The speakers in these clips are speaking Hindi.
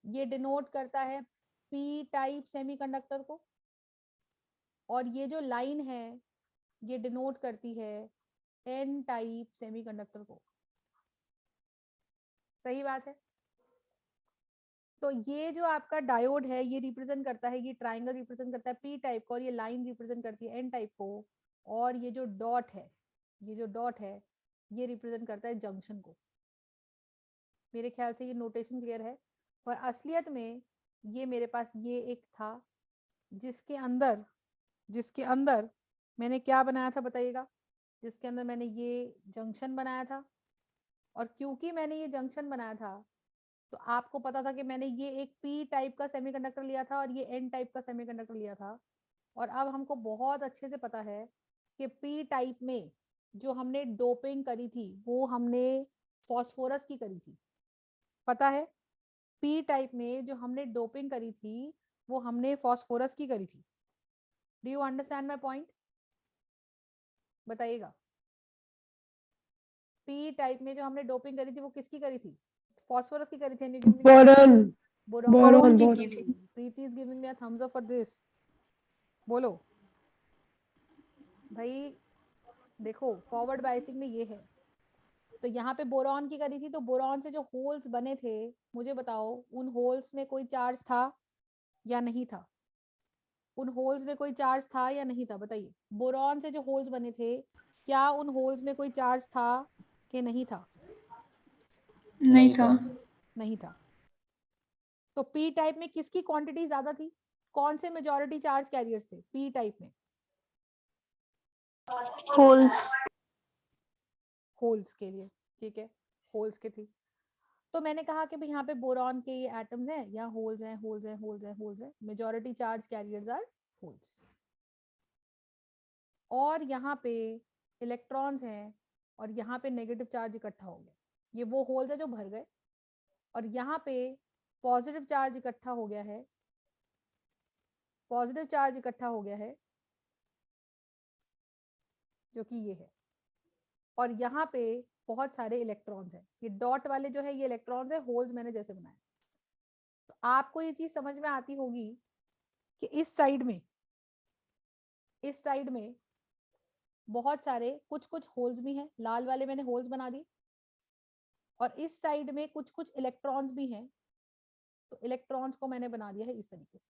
ये डिनोट करता है पी टाइप सेमीकंडक्टर को, और ये जो लाइन है ये डिनोट करती है एन टाइप सेमीकंडक्टर को। सही बात है। तो ये जो आपका डायोड है ये रिप्रेजेंट करता है, ये ट्राइंगल रिप्रेजेंट करता है पी टाइप को, और ये लाइन रिप्रेजेंट करती है एन टाइप को, और ये जो डॉट है, ये जो डॉट है ये रिप्रेजेंट करता है जंक्शन को। मेरे ख्याल से ये नोटेशन क्लियर है। और असलियत में ये मेरे पास ये एक था जिसके अंदर मैंने क्या बनाया था बताइएगा, जिसके अंदर मैंने ये जंक्शन बनाया था। और क्योंकि मैंने ये जंक्शन बनाया था तो आपको पता था कि मैंने ये एक पी टाइप का सेमीकंडक्टर लिया था और ये एन टाइप का सेमीकंडक्टर लिया था। और अब हमको बहुत अच्छे से पता है कि पी टाइप में जो हमने डोपिंग करी थी वो हमने फॉस्फोरस की करी थी। पता है, पी टाइप में जो हमने डोपिंग करी थी वो हमने फॉस्फोरस की करी थी। Do you understand my point? बताइएगा। पी टाइप में जो हमने डोपिंग करी थी वो किसकी करी थी? फॉस्फोरस की करी थी। बोरॉन। बोरॉन बोरॉन की बोरॉन थी। Preeti is giving me a thumbs up for this. बोलो भाई। देखो फॉरवर्ड बायसिंग में ये है। तो यहाँ पे बोरॉन की करी थी, तो बोरॉन से जो होल्स बने थे मुझे बताओ उन होल्स में कोई चार्ज था या नहीं था? उन होल्स में कोई चार्ज था या नहीं था? बताइए। बोरॉन से जो होल्स बने थे क्या उन होल्स में कोई चार्ज था कि नहीं था? नहीं था। नहीं था। तो पी टाइप में किसकी क्वांटिटी ज्यादा थी? कौन से मेजॉरिटी चार्ज कैरियर्स थे पी टाइप में? होल्स। होल्स के लिए। ठीक है, होल्स के थी। तो मैंने कहा कि भाई यहाँ पे बोरॉन के ये एटम्स हैं, यहाँ होल्स हैं, होल्स हैं, होल्स हैं, होल्स हैं, majority charge carriers are holes. और यहाँ पे इलेक्ट्रॉन्स हैं और यहाँ पे नेगेटिव चार्ज इकट्ठा हो गया। ये वो होल्स है जो भर गए, और यहाँ पे पॉजिटिव चार्ज इकट्ठा हो गया है, पॉजिटिव चार्ज इकट्ठा हो गया है जो कि ये है। और यहाँ पे बहुत सारे इलेक्ट्रॉन्स हैं। ये डॉट वाले जो है ये इलेक्ट्रॉन्स है, होल्स मैंने जैसे बनाए। तो आपको ये चीज समझ में आती होगी कि इस साइड में बहुत सारे कुछ कुछ होल्स भी हैं, लाल वाले मैंने होल्स बना दिए। और इस साइड में कुछ कुछ इलेक्ट्रॉन्स भी हैं, तो इलेक्ट्रॉन्स को मैंने बना दिया है इस तरीके से।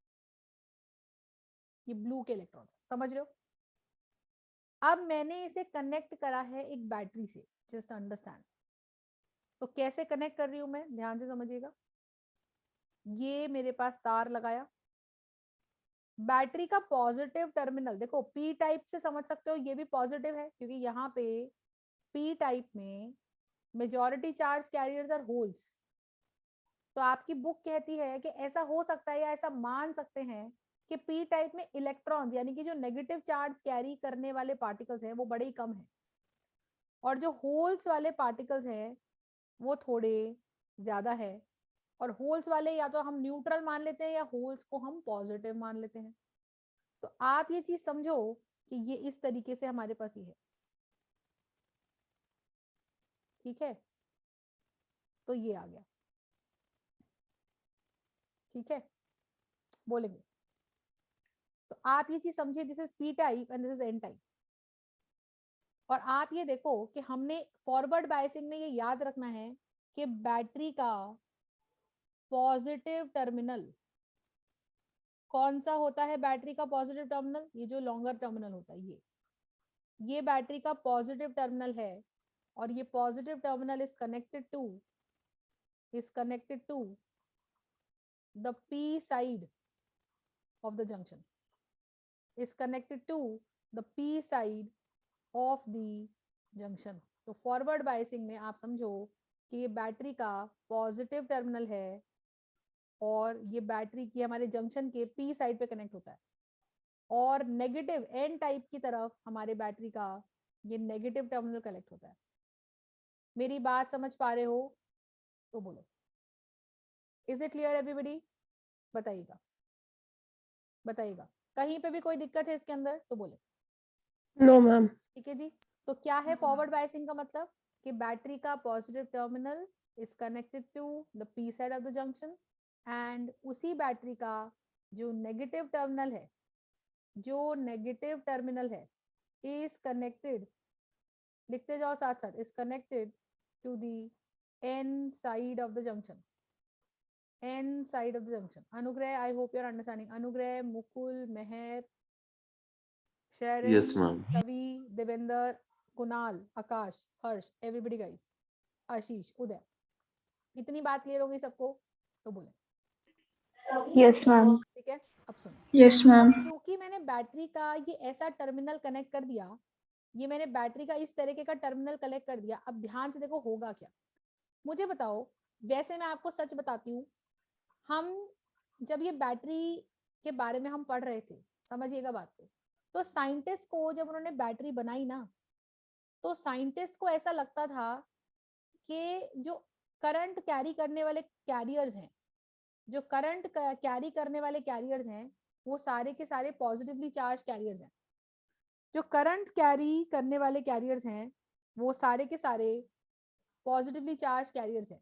ये ब्लू के इलेक्ट्रॉन्स, समझ रहे हो? अब मैंने इसे कनेक्ट करा है एक बैटरी से, जस्ट अंडरस्टैंड। तो कैसे कनेक्ट कर रही हूं मैं, ध्यान से समझिएगा। ये मेरे पास तार लगाया, बैटरी का पॉजिटिव टर्मिनल देखो पी टाइप से समझ सकते हो, ये भी पॉजिटिव है क्योंकि यहाँ पे पी टाइप में majority charge carriers are holes. तो आपकी बुक कहती है कि ऐसा हो सकता है या ऐसा मान सकते हैं कि पी टाइप में इलेक्ट्रॉन्स यानी कि जो नेगेटिव चार्ज कैरी करने वाले पार्टिकल्स हैं वो बड़े ही कम हैं, और जो होल्स वाले पार्टिकल्स हैं वो थोड़े ज्यादा है। और होल्स वाले या तो हम न्यूट्रल मान लेते हैं या होल्स को हम पॉजिटिव मान लेते हैं। तो आप ये चीज समझो कि ये इस तरीके से हमारे पास ये है। ठीक है, तो ये आ गया। ठीक है, बोलेंगे। तो आप ये चीज समझिए, this is P type and this is an type. और आप ये देखो कि हमने फॉरवर्ड बायसिंग में ये याद रखना है कि बैटरी का पॉजिटिव टर्मिनल कौन सा होता है? बैटरी का पॉजिटिव टर्मिनल ये जो लॉन्गर टर्मिनल होता है ये बैटरी का पॉजिटिव टर्मिनल है। और ये positive terminal is connected to the P side of the junction, is connected to the P side of the junction. तो फॉरवर्ड बायसिंग में आप समझो कि ये बैटरी का पॉजिटिव टर्मिनल है और ये बैटरी की हमारे जंक्शन के पी साइड पे कनेक्ट होता है, और नेगेटिव एन टाइप की तरफ हमारे बैटरी का ये नेगेटिव टर्मिनल कनेक्ट होता है। मेरी बात समझ पा रहे हो तो बोलो, इज इट क्लियर एवरीबॉडी? बताइएगा, बताइएगा। कहीं पे भी कोई दिक्कत है इसके अंदर तो बोले। No ma'am. ठीक है जी। तो क्या है फॉरवर्ड बायसिंग का मतलब? कि बैटरी का positive terminal is connected to the P side of the junction and उसी बैटरी का जो नेगेटिव टर्मिनल है, इज कनेक्टेड, लिखते जाओ साथ साथ, is connected to the N side of the junction, N side of the junction. Anugrah, I hope you are understanding. Anugrah, Mukul, Mehar, Sharon, Yes, ma'am. Kavi, Devendra, Kunal, Akash, Harsh, everybody guys, Ashish, Uday, इतनी बात क्लियर हो गई सबको? तो बोले यस मैम. ठीक है. अब सुनो, यस मैम. क्योंकि मैंने बैटरी का ये ऐसा टर्मिनल कनेक्ट कर दिया, ये मैंने बैटरी का इस तरीके का टर्मिनल कनेक्ट कर दिया. अब ध्यान से देखो होगा क्या, मुझे बताओ. वैसे मैं आपको सच बताती हूँ, हम जब ये बैटरी के बारे में हम पढ़ रहे थे, समझिएगा बात को, तो साइंटिस्ट को जब उन्होंने बैटरी बनाई ना, तो साइंटिस्ट को ऐसा लगता था कि जो करंट कैरी करने वाले कैरियर्स हैं, जो करंट कैरी करने वाले कैरियर्स हैं, वो सारे के सारे पॉजिटिवली चार्ज कैरियर्स हैं. जो करंट कैरी करने वाले कैरियर्स हैं, वो सारे के सारे पॉजिटिवली चार्ज कैरियर्स हैं.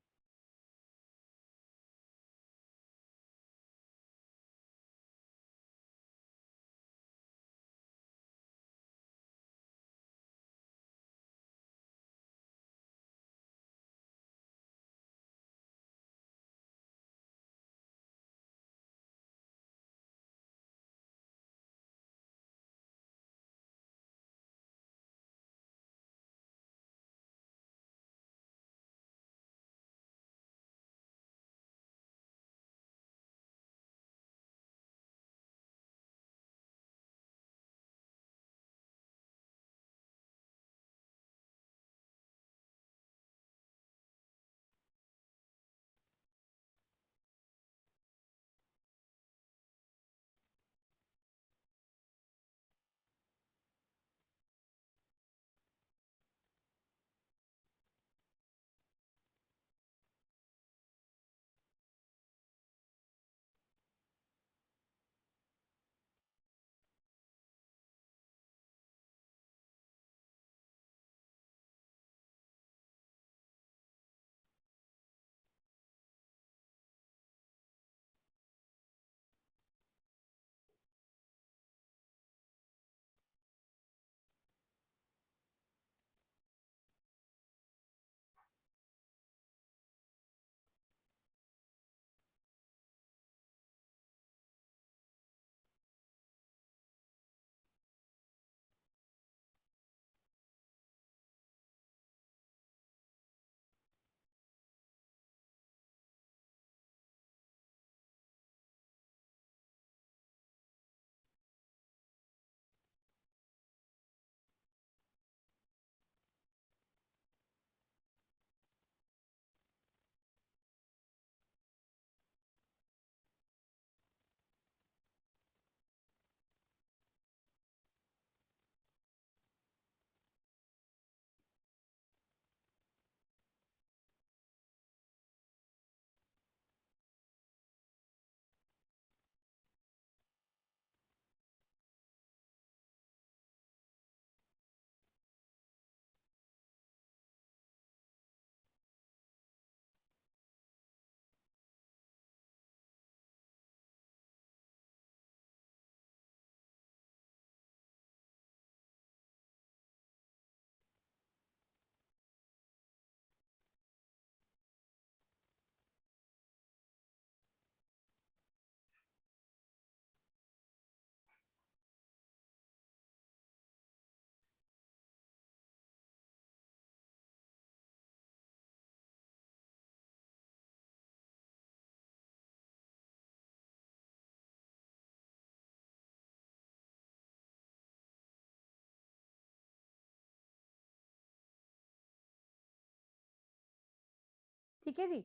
ठीक है जी.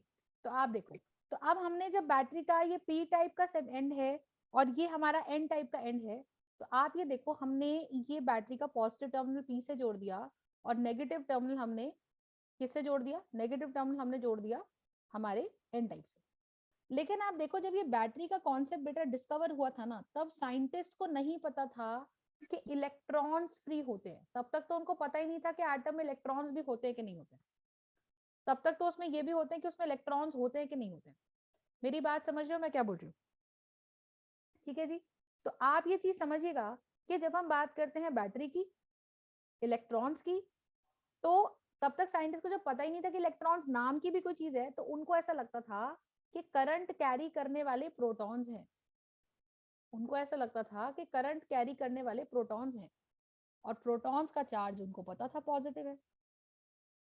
तो आप देखो, तो अब हमने जब बैटरी का ये पी टाइप का एंड है और ये हमारा एन टाइप का एंड है, तो आप ये देखो हमने ये बैटरी का पॉजिटिव टर्मिनल पी से जोड़ दिया और नेगेटिव टर्मिनल हमने किससे जोड़ दिया, नेगेटिव टर्मिनल हमने जोड़ दिया हमारे एन टाइप से. लेकिन आप देखो जब ये बैटरी का कॉन्सेप्ट बेटा डिस्कवर हुआ था ना, तब साइंटिस्ट को नहीं पता था कि इलेक्ट्रॉन्स फ्री होते हैं. तब तक तो उनको पता ही नहीं था कि एटम में इलेक्ट्रॉन्स भी होते हैं कि नहीं होते हैं. तब तक तो उसमें ये भी होते हैं कि उसमें इलेक्ट्रॉन्स होते हैं कि नहीं होते हैं. मेरी बात समझ रहे हो मैं क्या बोल रही हूँ? ठीक है जी। तो आप ये चीज समझिएगा कि जब हम बात करते हैं बैटरी की, इलेक्ट्रॉन्स की, तो तब तक साइंटिस्ट को जब पता ही नहीं था कि इलेक्ट्रॉन्स नाम की भी कोई चीज है, तो उनको ऐसा लगता था कि करंट कैरी करने वाले प्रोटॉन्स हैं। उनको ऐसा लगता था कि करंट कैरी करने वाले प्रोटॉन्स हैं, और प्रोटॉन्स का चार्ज उनको पता था पॉजिटिव है।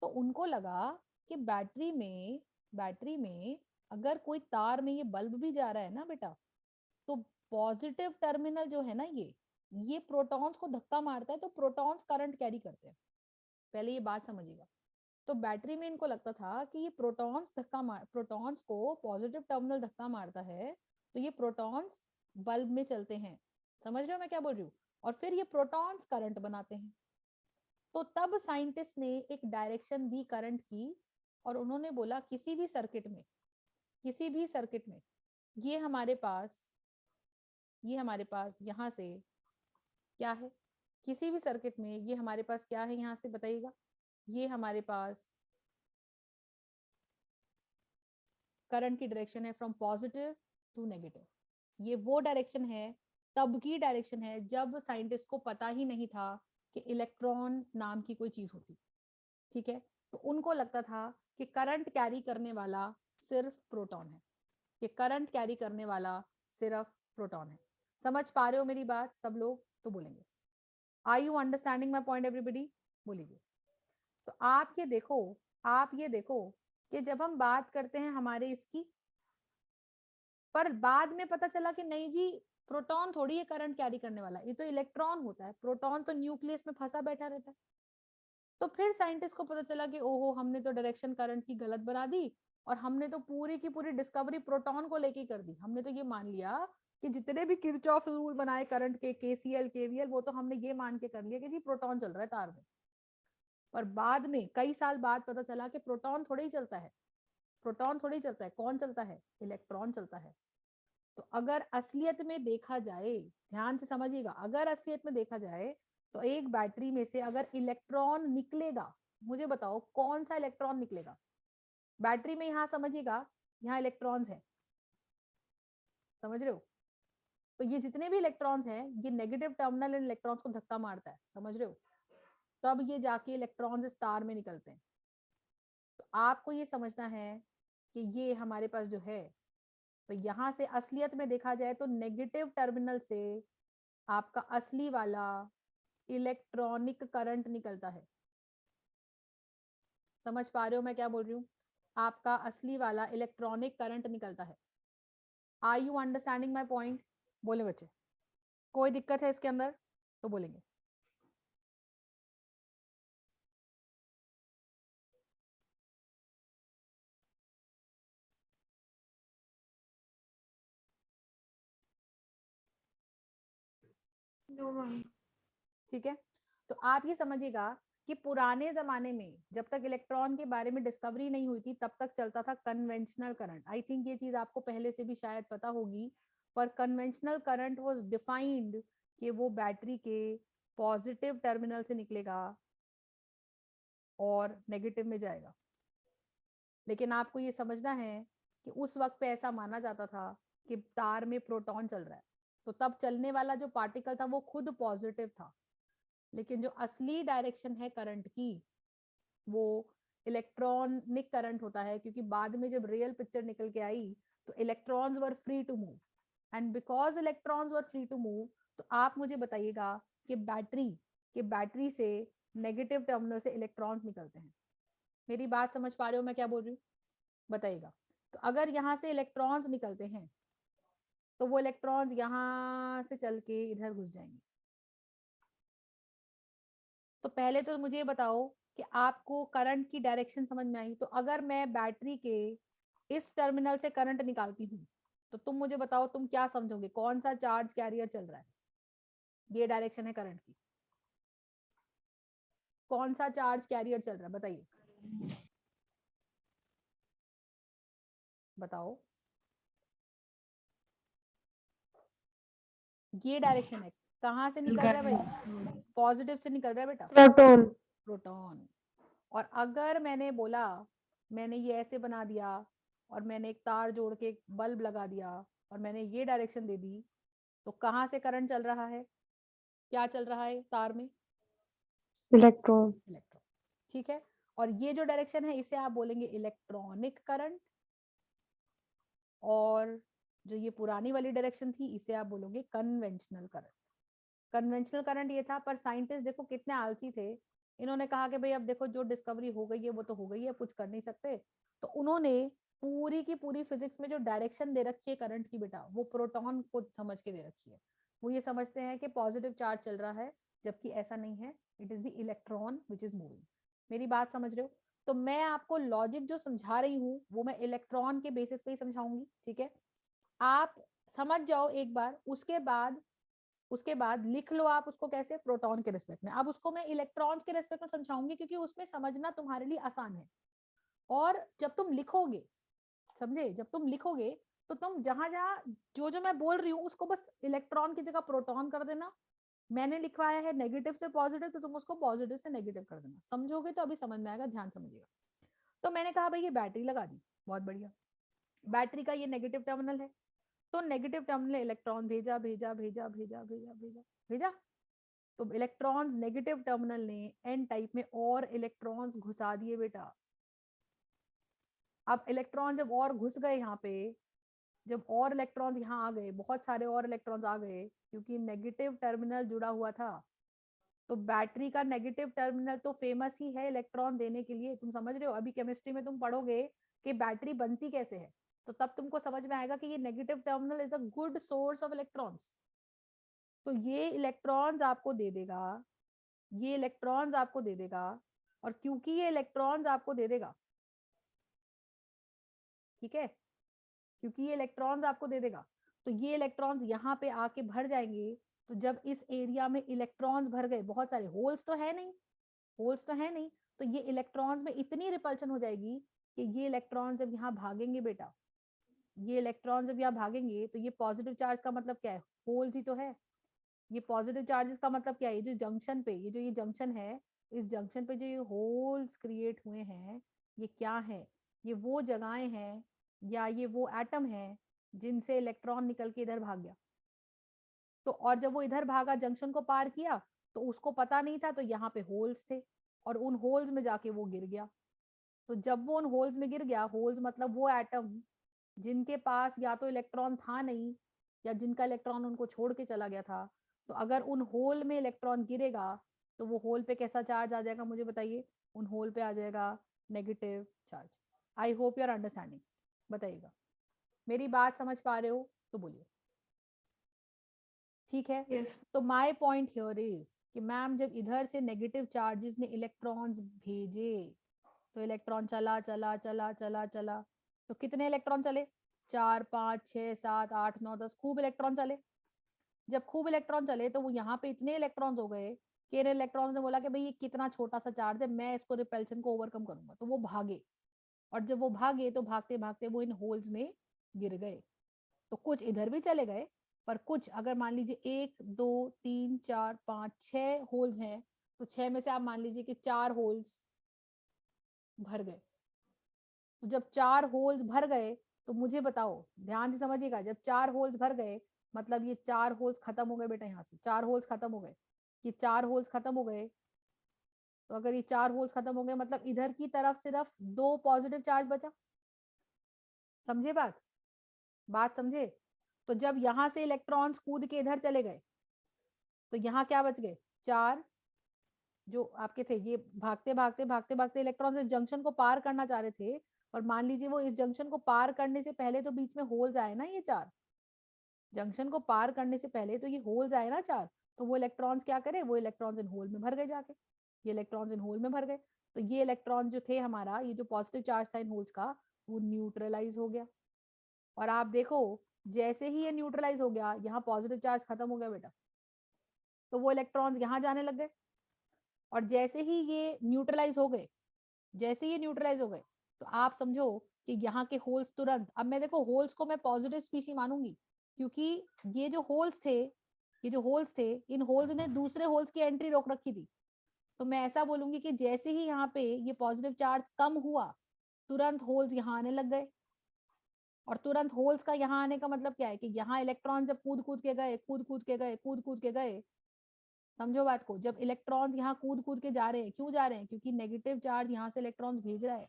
तो उनको लगा कि बैटरी में अगर कोई तार में ये बल्ब भी जा रहा है ना बेटा, तो पॉजिटिव टर्मिनल जो है ना, ये प्रोटॉन्स को धक्का मारता है, तो प्रोटॉन्स करंट कैरी करते हैं। पहले ये बात समझिएगा। तो बैटरी में इनको लगता था कि ये प्रोटॉन्स को पॉजिटिव टर्मिनल धक्का मारता है, तो ये प्रोटॉन्स बल्ब में चलते हैं। समझ रहे हो मैं क्या बोल रही हूँ? और फिर ये प्रोटॉन्स करंट बनाते हैं। तो तब साइंटिस्ट ने एक डायरेक्शन दी करंट की, और उन्होंने बोला किसी भी सर्किट में ये हमारे पास यहाँ से क्या है, किसी भी सर्किट में ये हमारे पास क्या है, यहाँ से बताइएगा। ये हमारे पास करंट की डायरेक्शन है फ्रॉम पॉजिटिव टू नेगेटिव। ये वो डायरेक्शन है, तब की डायरेक्शन है जब साइंटिस्ट को पता ही नहीं था कि इलेक्ट्रॉन नाम की कोई चीज होती। ठीक है, तो उनको लगता था कि करंट कैरी करने वाला सिर्फ प्रोटॉन है, कि करंट कैरी करने वाला सिर्फ प्रोटॉन है। समझ पा रहे हो मेरी बात सब लोग? तो बोलेंगे are you understanding my point everybody? बोलिए। तो आप ये देखो कि जब हम बात करते हैं हमारे इसकी, पर बाद में पता चला कि नहीं जी, प्रोटॉन थोड़ी है करंट कैरी करने वाला, ये तो इलेक्ट्रॉन होता है। प्रोटॉन तो न्यूक्लियस में फंसा बैठा रहता है। तो फिर साइंटिस्ट को पता चला कि ओहो, हमने तो डायरेक्शन करंट की गलत बना दी, और हमने तो पूरी की पूरी डिस्कवरी प्रोटॉन को लेके कर दी। हमने तो ये मान लिया कि जितने भी किरचॉफ रूल बनाए करंट के, केसीएल केवीएल, वो तो हमने ये मान के कर लिया कि जी प्रोटॉन चल रहा है तार में। और बाद में कई साल बाद पता चला कि प्रोटॉन थोड़ा ही चलता है, कौन चलता है? इलेक्ट्रॉन चलता है। तो अगर असलियत में देखा जाए, ध्यान से समझिएगा, अगर असलियत में देखा जाए तो एक बैटरी में से अगर इलेक्ट्रॉन निकलेगा, मुझे बताओ कौन सा इलेक्ट्रॉन निकलेगा बैटरी में? यहां समझिएगा, यहाँ इलेक्ट्रॉन्स है, समझ रहे हो? तो ये जितने भी इलेक्ट्रॉन्स हैं, ये नेगेटिव टर्मिनल इन इलेक्ट्रॉन्स को धक्का मारता है, समझ रहे हो? तब ये जाके इलेक्ट्रॉन्स इस तार में निकलते हैं। तो आपको ये समझना है कि ये हमारे पास जो है, तो यहां से असलियत में देखा जाए तो नेगेटिव टर्मिनल से आपका असली वाला इलेक्ट्रॉनिक करंट निकलता है। समझ पा रहे हो मैं क्या बोल रही हूँ? आपका असली वाला इलेक्ट्रॉनिक करंट निकलता है। Are you understanding my point? बोले बच्चे, कोई दिक्कत है इसके अंदर? तो बोलेंगे। ठीक है, तो आप ये समझिएगा कि पुराने जमाने में जब तक इलेक्ट्रॉन के बारे में डिस्कवरी नहीं हुई थी, तब तक चलता था कन्वेंशनल करंट। आई थिंक ये चीज आपको पहले से भी शायद पता होगी, पर कन्वेंशनल करंट वाज डिफाइंड कि वो बैटरी के पॉजिटिव टर्मिनल से निकलेगा और नेगेटिव में जाएगा। लेकिन आपको ये समझना है कि उस वक्त पे ऐसा माना जाता था कि तार में प्रोटॉन चल रहा है, तो तब चलने वाला जो पार्टिकल था वो खुद पॉजिटिव था। लेकिन जो असली डायरेक्शन है करंट की, वो इलेक्ट्रॉनिक करंट होता है, क्योंकि बाद में जब रियल पिक्चर निकल के आई तो electrons were free to move, and because electrons were free to move, तो आप मुझे बताइएगा कि बैटरी से नेगेटिव टर्मिनल से इलेक्ट्रॉन्स निकलते हैं। मेरी बात समझ पा रहे हो मैं क्या बोल रही हूँ? बताइएगा। तो अगर यहाँ से इलेक्ट्रॉन्स निकलते हैं, तो वो इलेक्ट्रॉन्स यहाँ से चल के इधर घुस जाएंगे। तो पहले तो मुझे ये बताओ कि आपको करंट की डायरेक्शन समझ में आई? तो अगर मैं बैटरी के इस टर्मिनल से करंट निकालती हूँ, तो तुम मुझे बताओ तुम क्या समझोगे, कौन सा चार्ज कैरियर चल रहा है? ये डायरेक्शन है करंट की, कौन सा चार्ज कैरियर चल रहा है? बताइए, बताओ। ये डायरेक्शन है, कहाँ से निकल रहा है भाई? पॉजिटिव से निकल रहा है बेटा, प्रोटॉन। प्रोटॉन। और अगर मैंने बोला, मैंने ये ऐसे बना दिया और मैंने एक तार जोड़ के एक बल्ब लगा दिया और मैंने ये डायरेक्शन दे दी, तो कहाँ से करंट चल रहा है, क्या चल रहा है तार में, इलेक्ट्रॉन। इलेक्ट्रॉन। ठीक है, और ये जो डायरेक्शन है इसे आप बोलेंगे इलेक्ट्रॉनिक करंट, और जो ये पुरानी वाली डायरेक्शन थी इसे आप बोलोगे कन्वेंशनल करंट। कन्वेंशनल करंट ये था, पर साइंटिस्ट देखो कितने आलसी थे, इन्होंने कहा कि भाई अब देखो जो डिस्कवरी हो गई है वो तो हो गई है, कुछ कर नहीं सकते, तो उन्होंने पूरी की पूरी फिजिक्स में जो डायरेक्शन दे रखी है करंट की बेटा, वो प्रोटॉन को समझ के दे रखी है। वो ये समझते हैं कि पॉजिटिव चार्ज चल रहा है, जबकि ऐसा नहीं है, it is the electron which is moving. मेरी बात समझ रहे हो? तो मैं आपको लॉजिक जो समझा रही हूँ वो मैं इलेक्ट्रॉन के बेसिस पे ही समझाऊंगी, ठीक है? आप समझ जाओ एक बार, उसके बाद लिख लो आप उसको कैसे, प्रोटॉन के रिस्पेक्ट में। अब उसको मैं इलेक्ट्रॉन्स के रिस्पेक्ट में समझाऊंगी क्योंकि उसमें समझना तुम्हारे लिए आसान है। और जब तुम लिखोगे, समझे, जब तुम लिखोगे तो तुम जहां जहां जो जो मैं बोल रही हूँ उसको बस इलेक्ट्रॉन की जगह प्रोटॉन कर देना। मैंने लिखवाया है नेगेटिव से पॉजिटिव, तो तुम उसको पॉजिटिव से नेगेटिव कर देना। समझोगे तो अभी समझ में आएगा, ध्यान समझिएगा। तो मैंने कहा भाई ये बैटरी लगा दी, बहुत बढ़िया। बैटरी का ये नेगेटिव टर्मिनल है, तो नेगेटिव टर्मिनल इलेक्ट्रॉन भेजा भेजा भेजा भेजा भेजा भेजा भेजा, तो इलेक्ट्रॉन्स नेगेटिव टर्मिनल ने एन टाइप में और इलेक्ट्रॉन्स घुसा दिए बेटा। अब इलेक्ट्रॉन जब और घुस गए यहाँ पे, जब और इलेक्ट्रॉन्स यहाँ आ गए, बहुत सारे और इलेक्ट्रॉन्स आ गए, क्योंकि नेगेटिव टर्मिनल जुड़ा हुआ था। तो बैटरी का नेगेटिव टर्मिनल तो फेमस ही है इलेक्ट्रॉन देने के लिए, तुम समझ रहे हो? अभी केमिस्ट्री में तुम पढ़ोगे कि बैटरी बनती कैसे है, तो तब तुमको समझ में आएगा कि ये negative terminal is a good source of electrons. तो ये इलेक्ट्रॉन्स आपको दे देगा, ये इलेक्ट्रॉन्स आपको दे देगा, और क्योंकि ये इलेक्ट्रॉन्स आपको दे देगा, ठीक है, क्योंकि ये इलेक्ट्रॉन्स आपको दे देगा, तो ये इलेक्ट्रॉन्स यहाँ पे आके भर जाएंगे। तो जब इस एरिया में इलेक्ट्रॉन्स भर गए, बहुत सारे होल्स तो है नहीं, होल्स तो है नहीं, तो ये इलेक्ट्रॉन्स में इतनी रिपल्शन हो जाएगी कि ये इलेक्ट्रॉन्स जब यहाँ भागेंगे बेटा, ये इलेक्ट्रॉन जब यहाँ भागेंगे, तो ये पॉजिटिव चार्ज का मतलब क्या है, होल्स ही तो है। ये पॉजिटिव चार्जेस का मतलब क्या है, ये जो जंक्शन पे, ये जो ये जंक्शन है, इस जंक्शन पे जो ये होल्स क्रिएट हुए हैं, ये क्या है, ये वो जगहें हैं या ये वो एटम है जिनसे इलेक्ट्रॉन निकल के इधर भाग गया। तो और जब वो इधर भागा, जंक्शन को पार किया, तो उसको पता नहीं था, तो यहाँ पे होल्स थे, और उन होल्स में जाके वो गिर गया। तो जब वो उन होल्स में गिर गया, होल्स मतलब वो एटम जिनके पास या तो इलेक्ट्रॉन था नहीं, या जिनका इलेक्ट्रॉन उनको छोड़ के चला गया था, तो अगर उन होल में इलेक्ट्रॉन गिरेगा, तो वो होल पे कैसा चार्ज आ जाएगा, मुझे बताइए? उन होल पे आ जाएगा negative charge. I hope you are understanding. बताइएगा, मेरी बात समझ पा रहे हो तो बोलिए। ठीक है, यस। तो माय पॉइंट हियर इज कि मैम जब इधर से नेगेटिव चार्जेस ने इलेक्ट्रॉन्स भेजे, तो इलेक्ट्रॉन चला चला चला चला चला, तो कितने इलेक्ट्रॉन चले? 4 5 6 7 8 9 10, खूब इलेक्ट्रॉन चले। जब खूब इलेक्ट्रॉन चले तो वो यहाँ पे इतने इलेक्ट्रॉन्स हो गए कि इन इलेक्ट्रॉन्स ने बोला कि भाई ये कितना छोटा सा चार्ज है, मैं इसको रिपल्शन को ओवरकम करूंगा, तो वो भागे। और जब वो भागे तो भागते भागते वो इन होल्स में गिर गए। तो कुछ इधर भी चले गए, पर कुछ, अगर मान लीजिए 1 2 3 4 5 6 होल्स हैं, तो 6 में से आप मान लीजिए कि 4 होल्स भर गए। तो जब 4 होल्स भर गए, तो मुझे बताओ, ध्यान से समझिएगा, जब 4 होल्स भर गए, मतलब ये 4 होल्स खत्म हो गए बेटा, यहाँ से 4 होल्स खत्म हो गए, ये 4 होल्स खत्म हो गए। तो अगर ये 4 होल्स खत्म हो गए, मतलब इधर की तरफ सिर्फ 2 पॉजिटिव चार्ज बचा। समझे बात? बात समझे? तो जब यहाँ से इलेक्ट्रॉन्स कूद के इधर चले गए, तो यहाँ क्या बच गए? 4 जो आपके थे, ये भागते भागते भागते भागते इलेक्ट्रॉन इस जंक्शन को पार करना चाह रहे थे, और मान लीजिए वो इस जंक्शन को पार करने से पहले तो बीच में होल्स आए ना, ये 4 जंक्शन को पार करने से पहले तो ये होल्स आए ना 4, तो वो इलेक्ट्रॉन्स क्या करे, वो इलेक्ट्रॉन्स इन होल में भर गए जाके, ये इलेक्ट्रॉन्स इन होल में भर गए। तो ये इलेक्ट्रॉन जो थे हमारा, ये जो पॉजिटिव चार्ज था इन होल्स का, वो न्यूट्रलाइज हो गया। और आप देखो, जैसे ही ये न्यूट्रलाइज हो गया, यहाँ पॉजिटिव चार्ज खत्म हो गया बेटा, तो वो इलेक्ट्रॉन्स यहाँ जाने लग गए। और जैसे ही ये न्यूट्रलाइज हो गए, जैसे ये न्यूट्रलाइज हो गए, तो आप समझो कि यहाँ के होल्स तुरंत, अब मैं देखो होल्स को मैं पॉजिटिव स्पीशी मानूंगी, क्योंकि ये जो होल्स थे, ये जो होल्स थे, इन होल्स ने दूसरे होल्स की एंट्री रोक रखी थी। तो मैं ऐसा बोलूंगी कि जैसे ही यहाँ पे ये पॉजिटिव चार्ज कम हुआ, तुरंत होल्स यहाँ आने लग गए। और तुरंत होल्स का यहाँ आने का मतलब क्या है कि यहाँ इलेक्ट्रॉन जब कूद कूद के गए, कूद कूद के गए, कूद कूद के गए, समझो बात को, जब इलेक्ट्रॉन्स यहाँ कूद कूद के जा रहे हैं, क्यों जा रहे हैं? क्योंकि नेगेटिव चार्ज यहाँ से इलेक्ट्रॉन्स भेज रहा है,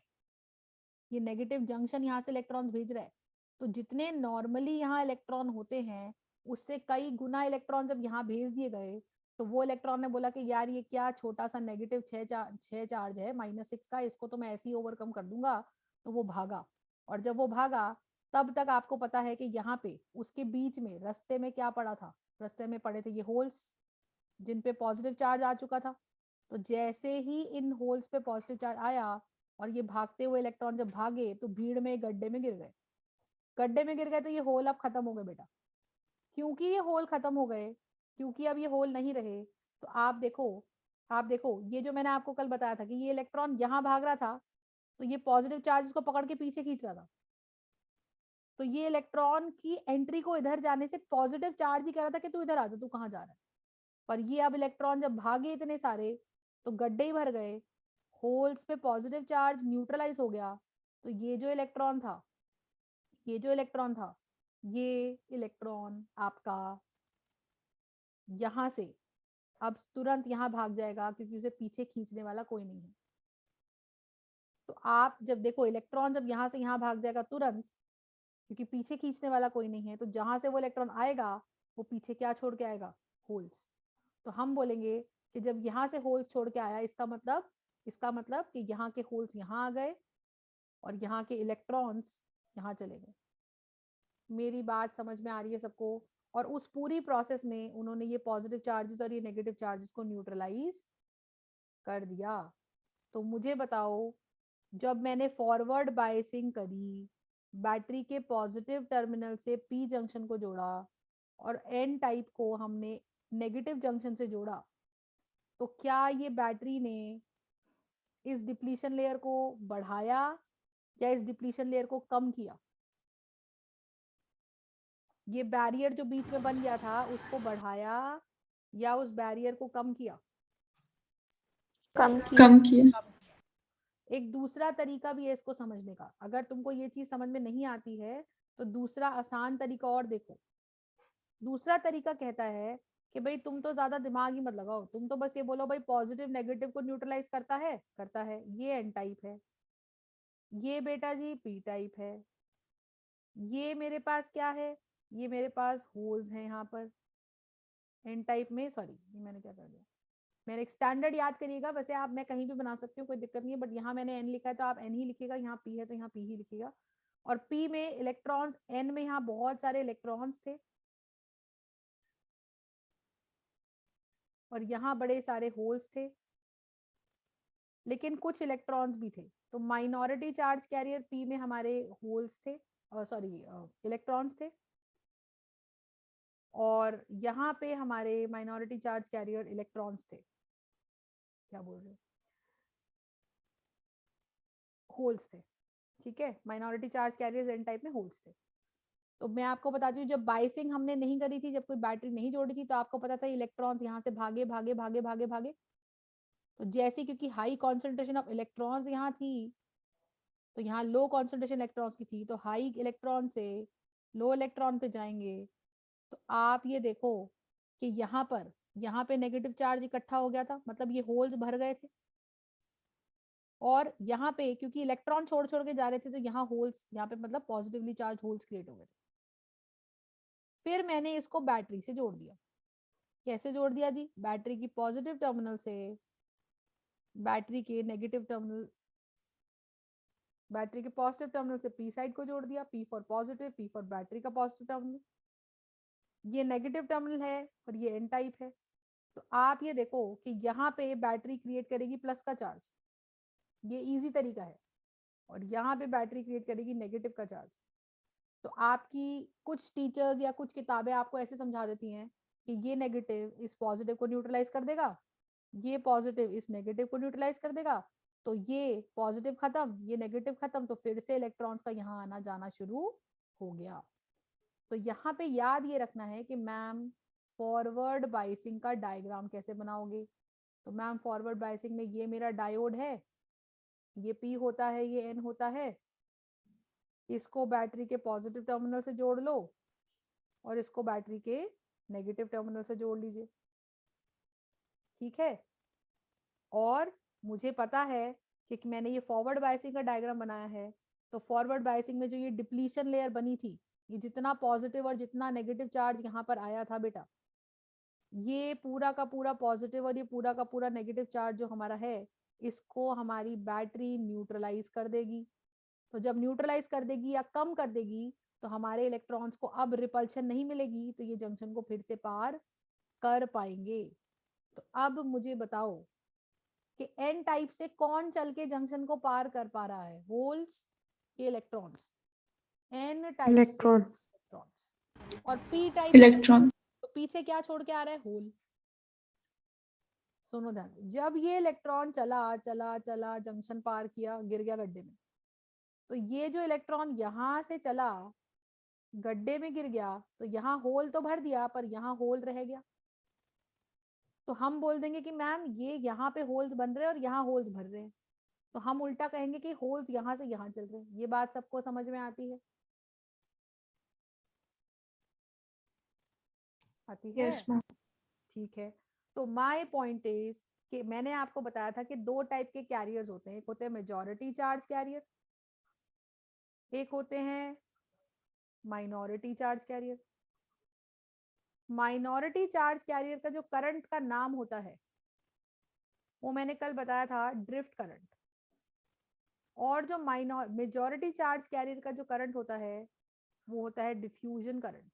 ये नेगेटिव जंक्शन यहाँ से इलेक्ट्रॉन्स भेज रहा है। तो जितने नॉर्मली यहाँ इलेक्ट्रॉन होते हैं उससे कई गुना इलेक्ट्रॉन जब यहाँ भेज दिए गए, तो वो इलेक्ट्रॉन ने बोला कि यार ये क्या छोटा सा नेगेटिव छह चार्ज है -6 का, इसको तो मैं ऐसे ही ओवरकम कर दूंगा। तो वो भागा, और जब वो भागा तब तक आपको पता है कि यहाँ पे उसके बीच में रास्ते में क्या पड़ा था? रास्ते में पड़े थे ये होल्स जिन पे पॉजिटिव चार्ज आ चुका था। तो जैसे ही इन होल्स पे पॉजिटिव चार्ज आया और ये भागते हुए इलेक्ट्रॉन जब भागे तो भीड़ में गड्ढे में गिर गए। गड्ढे में गिर गए तो ये होल अब खत्म हो गए बेटा। क्योंकि ये होल खत्म हो गए, क्योंकि अब ये होल नहीं रहे, तो आप देखो ये जो मैंने आपको कल बताया था कि ये इलेक्ट्रॉन यहाँ भाग रहा था, तो ये पॉजिटिव चार्ज इसको पकड़ के पीछे खींच रहा था। तो ये इलेक्ट्रॉन की एंट्री को इधर जाने से पॉजिटिव चार्ज ही कह रहा था कि तू इधर आ जा, तू कहाँ जा रहा है। पर ये अब इलेक्ट्रॉन जब भागे इतने सारे तो गड्ढे ही भर गए, होल्स पे पॉजिटिव चार्ज न्यूट्रलाइज हो गया। तो ये इलेक्ट्रॉन आपका यहाँ से अब तुरंत यहाँ भाग जाएगा क्योंकि उसे पीछे खींचने वाला कोई नहीं है। तो आप जब देखो इलेक्ट्रॉन जब यहाँ से यहाँ भाग जाएगा तुरंत, क्योंकि पीछे खींचने वाला कोई नहीं है, तो जहां से वो इलेक्ट्रॉन आएगा वो पीछे क्या छोड़ के आएगा? होल्स। तो हम बोलेंगे कि जब यहाँ से होल्स छोड़ के आया, इसका मतलब कि यहाँ के होल्स यहाँ आ गए और यहाँ के इलेक्ट्रॉन्स यहाँ चले गए। मेरी बात समझ में आ रही है सबको? और उस पूरी प्रोसेस में उन्होंने ये पॉजिटिव चार्जेस और ये नेगेटिव चार्जेस को न्यूट्रलाइज कर दिया। तो मुझे बताओ, जब मैंने फॉरवर्ड बायसिंग करी, बैटरी के पॉजिटिव टर्मिनल से पी जंक्शन को जोड़ा और एन टाइप को हमने नेगेटिव जंक्शन से जोड़ा, तो क्या ये बैटरी ने इस डिप्लीशन लेयर को बढ़ाया या इस डिप्लीशन लेयर को कम किया? ये बैरियर जो बीच में बन गया था उसको बढ़ाया या उस बैरियर को कम किया? कम कम किया। किया। कम किया। एक दूसरा तरीका भी है इसको समझने का, अगर तुमको ये चीज समझ में नहीं आती है तो दूसरा आसान तरीका और देखो। दूसरा तरीका कहता है कि भाई तुम तो ज्यादा दिमाग ही मत लगाओ, तुम तो बस ये बोलो भाई पॉजिटिव नेगेटिव को न्यूट्रलाइज करता है, ये एन टाइप है, ये बेटा जी पी टाइप है, ये मेरे पास क्या है? ये मेरे पास होल्स हैं यहाँ पर एन टाइप में। सॉरी, ये मैंने क्या कर दिया, मैंने एक स्टैंडर्ड याद करिएगा, वैसे आप मैं कहीं भी बना सकती हूँ, कोई दिक्कत नहीं है, बट यहाँ मैंने एन लिखा है तो आप एन ही लिखिएगा, यहाँ पी है तो यहाँ पी ही लिखिएगा। और पी में इलेक्ट्रॉन्स, एन में यहाँ बहुत सारे इलेक्ट्रॉन्स थे और यहाँ बड़े सारे होल्स थे, लेकिन कुछ इलेक्ट्रॉन्स भी थे। तो माइनॉरिटी चार्ज कैरियर पी में हमारे होल्स थे, सॉरी इलेक्ट्रॉन्स थे, और यहाँ पे हमारे माइनॉरिटी चार्ज कैरियर इलेक्ट्रॉन्स थे, क्या बोल रहे हो, होल्स थे। ठीक है, minority charge carriers N type में होल्स थे। तो मैं आपको बताती हूँ, जब बाइसिंग हमने नहीं करी थी, जब कोई बैटरी नहीं जोड़ी थी, तो आपको पता था इलेक्ट्रॉन्स यहाँ से भागे भागे भागे भागे भागे। तो जैसे क्योंकि हाई कॉन्सेंट्रेशन ऑफ इलेक्ट्रॉन्स यहाँ थी, तो यहाँ लो कॉन्सेंट्रेशन इलेक्ट्रॉन्स की थी, तो हाई इलेक्ट्रॉन से लो इलेक्ट्रॉन पे जाएंगे। तो आप ये देखो कि यहाँ पे नेगेटिव चार्ज इकट्ठा हो गया था, मतलब ये होल्स भर गए थे, और यहाँ पे क्योंकि इलेक्ट्रॉन छोड़ छोड़ के जा रहे थे तो यहाँ होल्स, यहाँ पे मतलब पॉजिटिवली चार्ज होल्स क्रिएट हो गए थे। फिर मैंने इसको बैटरी से जोड़ दिया। कैसे जोड़ दिया जी? बैटरी की पॉजिटिव टर्मिनल से बैटरी के नेगेटिव टर्मिनल, बैटरी के पॉजिटिव टर्मिनल से पी साइड को जोड़ दिया, P for positive, P for battery का पॉजिटिव टर्मिनल, ये नेगेटिव टर्मिनल है और ये एन टाइप है। तो आप ये देखो कि यहाँ पे बैटरी क्रिएट करेगी प्लस का चार्ज, ये इजी तरीका है, और यहाँ पे बैटरी क्रिएट करेगी नेगेटिव का चार्ज। तो आपकी कुछ टीचर्स या कुछ किताबें आपको ऐसे समझा देती हैं कि ये नेगेटिव इस पॉजिटिव को न्यूट्रलाइज कर देगा, ये पॉजिटिव इस नेगेटिव को न्यूट्रलाइज कर देगा, तो ये पॉजिटिव खत्म, ये नेगेटिव खत्म, तो फिर से इलेक्ट्रॉन्स का यहाँ आना जाना शुरू हो गया। तो यहाँ पे याद ये रखना है कि मैम फॉरवर्ड बाइसिंग का डायग्राम कैसे बनाओगे? तो मैम फॉरवर्ड बाइसिंग में ये मेरा डायोड है, ये पी होता है, ये एन होता है, इसको बैटरी के पॉजिटिव टर्मिनल से जोड़ लो और इसको बैटरी के नेगेटिव टर्मिनल से जोड़ लीजिए, ठीक है। और मुझे पता है कि मैंने ये फॉरवर्ड बायसिंग का डायग्राम बनाया है, तो फॉरवर्ड बायसिंग में जो ये डिप्लीशन लेयर बनी थी, ये जितना पॉजिटिव और जितना नेगेटिव चार्ज यहाँ पर आया था बेटा, ये पूरा का पूरा पॉजिटिव और ये पूरा का पूरा नेगेटिव चार्ज जो हमारा है, इसको हमारी बैटरी न्यूट्रलाइज कर देगी। तो जब न्यूट्रलाइज कर देगी या कम कर देगी, तो हमारे इलेक्ट्रॉन्स को अब रिपल्शन नहीं मिलेगी, तो ये जंक्शन को फिर से पार कर पाएंगे। तो अब मुझे बताओ कि एन टाइप से कौन चल के जंक्शन को पार कर पा रहा है, होल्स के इलेक्ट्रॉन्स? एन टाइप से इलेक्ट्रॉन। इलेक्ट्रॉन्स। और पी टाइप से इलेक्ट्रॉन। तो पीछे क्या छोड़ के आ रहा है? होल। सुनो ध्यान, जब ये इलेक्ट्रॉन चला चला चला, जंक्शन पार किया, गिर गया गड्ढे में, तो ये जो इलेक्ट्रॉन यहां से चला गड्ढे में गिर गया, तो यहाँ होल तो भर दिया पर यहाँ होल रह गया। तो हम बोल देंगे कि मैम ये यहाँ पे होल्स बन रहे हैं और यहाँ होल्स भर रहे हैं, तो हम उल्टा कहेंगे कि होल्स यहाँ से यहाँ चल रहे हैं। ये बात सबको समझ में आती है? आती है? Yes ma'am. ठीक है। तो माय पॉइंट इज कि मैंने आपको बताया था कि दो टाइप के कैरियर्स होते हैं, एक होते हैं मेजॉरिटी चार्ज कैरियर, एक होते हैं minority charge carrier. Minority charge carrier का जो करंट का नाम होता है वो मैंने कल बताया था ड्रिफ्ट करंट, और जो मेजॉरिटी चार्ज कैरियर का जो करंट होता है वो होता है डिफ्यूजन करंट।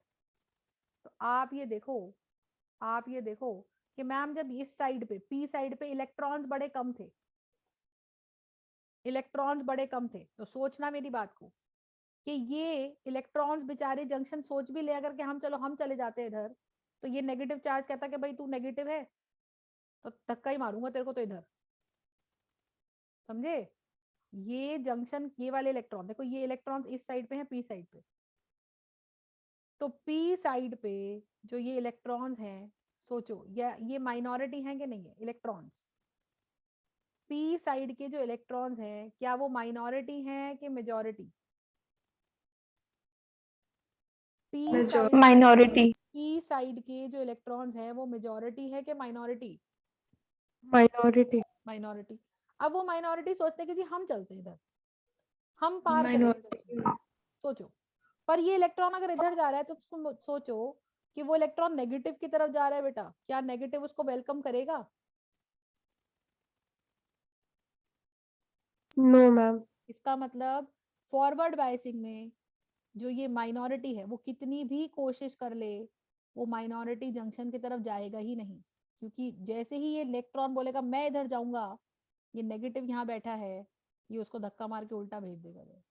तो आप ये देखो कि मैम जब इस साइड पे पी साइड पे इलेक्ट्रॉन्स बड़े कम थे, तो सोचना मेरी बात को कि ये इलेक्ट्रॉन्स बेचारे जंक्शन सोच भी ले अगर कि हम चले जाते हैं इधर, तो ये नेगेटिव चार्ज कहता कि भाई तू नेगेटिव है तो धक्का ही मारूंगा तेरे को, तो इधर समझे। ये जंक्शन, ये वाले इलेक्ट्रॉन देखो, ये इलेक्ट्रॉन्स इस साइड पे हैं, पी साइड पे, तो पी साइड पे जो ये इलेक्ट्रॉन्स हैं, सोचो ये माइनॉरिटी हैं कि नहीं है इलेक्ट्रॉन्स? पी साइड के जो इलेक्ट्रॉन्स हैं, क्या वो माइनॉरिटी हैं कि मेजॉरिटी? माइनॉरिटी। पी साइड के जो इलेक्ट्रॉन्स हैं वो मेजॉरिटी है कि माइनॉरिटी? माइनॉरिटी। माइनॉरिटी। अब वो माइनॉरिटी सोचते हैं कि जी हम चलते हैं इधर, हम पार करेंगे माइनॉरिटी। जंक्शन। सोचो, पर ये इलेक्ट्रॉन अगर इधर जा रहा है तो तुम सोचो कि वो इलेक्ट्रॉन नेगेटिव की तरफ जा रहा है बेटा, क्या नेगेटिव उसको वेलकम करेगा? No ma'am. इसका मतलब फॉरवर्ड बायसिंग में जो ये माइनॉरिटी है वो कितनी भी कोशिश कर ले, वो माइनॉरिटी जंक्शन की तरफ जाएगा ही नहीं, क्योंकि जैसे ही ये इलेक्ट्रॉन बोलेगा मैं इधर जाऊंगा, ये नेगेटिव यहाँ बैठा है, ये उसको धक्का मार के उल्टा भेज देगा।